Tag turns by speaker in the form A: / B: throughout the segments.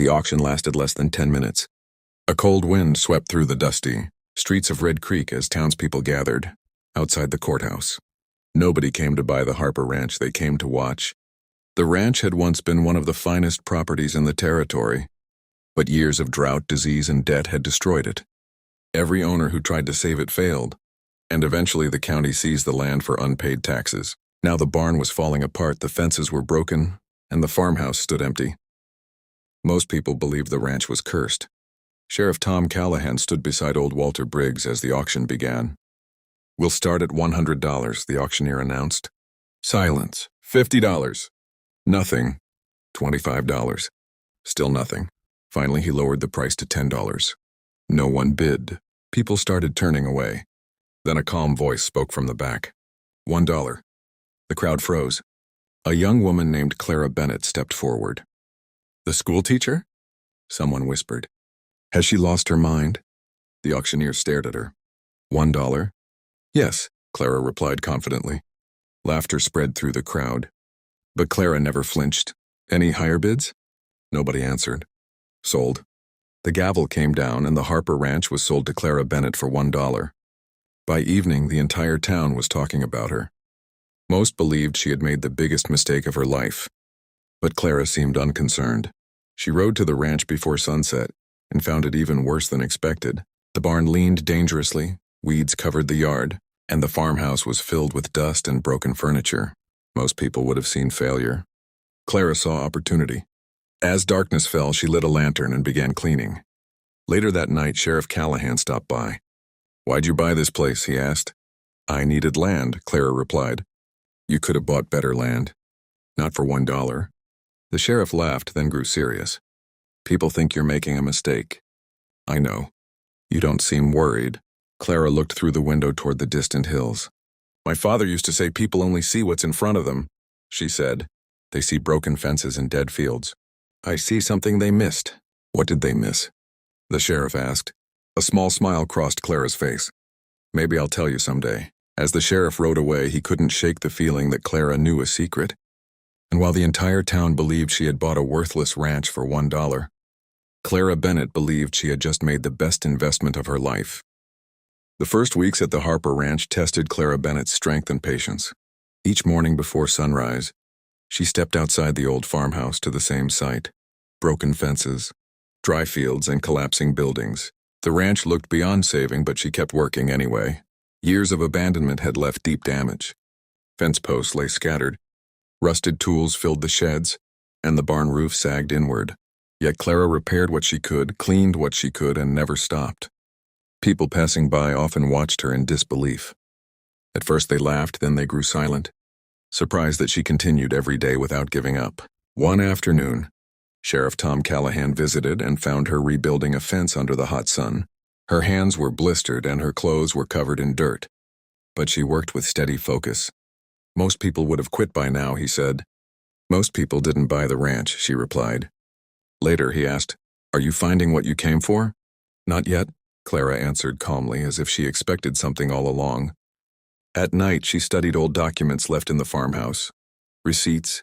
A: The auction lasted less than 10 minutes. A cold wind swept through the dusty streets of Red Creek as townspeople gathered outside the courthouse. Nobody came to buy the Harper Ranch, they came to watch. The ranch had once been one of the finest properties in the territory, but years of drought, disease, and debt had destroyed it. Every owner who tried to save it failed, and eventually the county seized the land for unpaid taxes. Now the barn was falling apart, the fences were broken, and the farmhouse stood empty. Most people believed the ranch was cursed. Sheriff Tom Callahan stood beside old Walter Briggs as the auction began. "We'll start at $100, the auctioneer announced. Silence. $50. Nothing. $25. Still nothing. Finally, he lowered the price to $10. No one bid. People started turning away. Then a calm voice spoke from the back. $1. The crowd froze. A young woman named Clara Bennett stepped forward. "The school teacher?" Someone whispered. "Has she lost her mind?" The auctioneer stared at her. $1? "Yes," Clara replied confidently. Laughter spread through the crowd. But Clara never flinched. "Any higher bids?" Nobody answered. "Sold." The gavel came down and the Harper Ranch was sold to Clara Bennett for $1. By evening, the entire town was talking about her. Most believed she had made the biggest mistake of her life. But Clara seemed unconcerned. She rode to the ranch before sunset and found it even worse than expected. The barn leaned dangerously, weeds covered the yard, and the farmhouse was filled with dust and broken furniture. Most people would have seen failure. Clara saw opportunity. As darkness fell, she lit a lantern and began cleaning. Later that night, Sheriff Callahan stopped by. "Why'd you buy this place?" he asked. "I needed land," Clara replied. "You could have bought better land." "Not for $1. The sheriff laughed, then grew serious. "People think you're making a mistake." "I know. You don't seem worried." Clara looked through the window toward the distant hills. "My father used to say people only see what's in front of them," she said. "They see broken fences and dead fields. I see something they missed." "What did they miss?" the sheriff asked. A small smile crossed Clara's face. "Maybe I'll tell you someday." As the sheriff rode away, he couldn't shake the feeling that Clara knew a secret. And while the entire town believed she had bought a worthless ranch for $1, Clara Bennett believed she had just made the best investment of her life. The first weeks at the Harper Ranch tested Clara Bennett's strength and patience. Each morning before sunrise, she stepped outside the old farmhouse to the same site. Broken fences, dry fields, and collapsing buildings. The ranch looked beyond saving, but she kept working anyway. Years of abandonment had left deep damage. Fence posts lay scattered. Rusted tools filled the sheds, and the barn roof sagged inward. Yet Clara repaired what she could, cleaned what she could, and never stopped. People passing by often watched her in disbelief. At first they laughed, then they grew silent, surprised that she continued every day without giving up. One afternoon, Sheriff Tom Callahan visited and found her rebuilding a fence under the hot sun. Her hands were blistered and her clothes were covered in dirt. But she worked with steady focus. "Most people would have quit by now," he said. "Most people didn't buy the ranch," she replied. Later he asked, "Are you finding what you came for?" "Not yet," Clara answered calmly, as if she expected something all along. At night, she studied old documents left in the farmhouse. Receipts,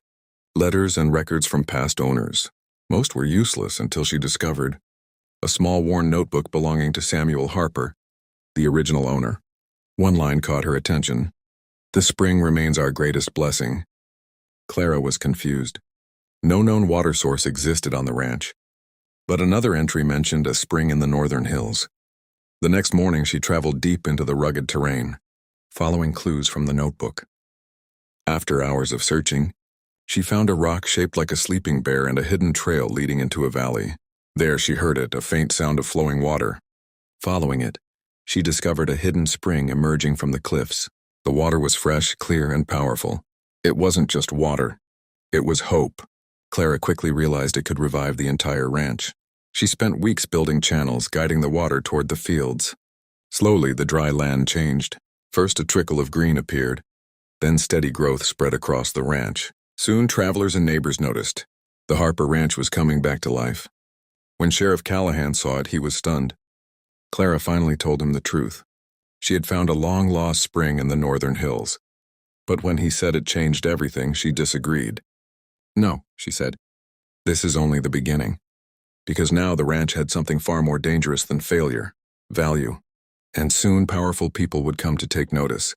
A: letters, and records from past owners. Most were useless until she discovered a small worn notebook belonging to Samuel Harper, the original owner. One line caught her attention. "The spring remains our greatest blessing." Clara was confused. No known water source existed on the ranch, but another entry mentioned a spring in the northern hills. The next morning, she traveled deep into the rugged terrain, following clues from the notebook. After hours of searching, she found a rock shaped like a sleeping bear and a hidden trail leading into a valley. There she heard it, a faint sound of flowing water. Following it, she discovered a hidden spring emerging from the cliffs. The water was fresh, clear, and powerful. It wasn't just water. It was hope. Clara quickly realized it could revive the entire ranch. She spent weeks building channels, guiding the water toward the fields. Slowly, the dry land changed. First, a trickle of green appeared. Then steady growth spread across the ranch. Soon, travelers and neighbors noticed. The Harper Ranch was coming back to life. When Sheriff Callahan saw it, he was stunned. Clara finally told him the truth. She had found a long-lost spring in the northern hills. But when he said it changed everything, she disagreed. "No," she said. "This is only the beginning." because now the ranch had something far more dangerous than failure: value. And soon powerful people would come to take notice.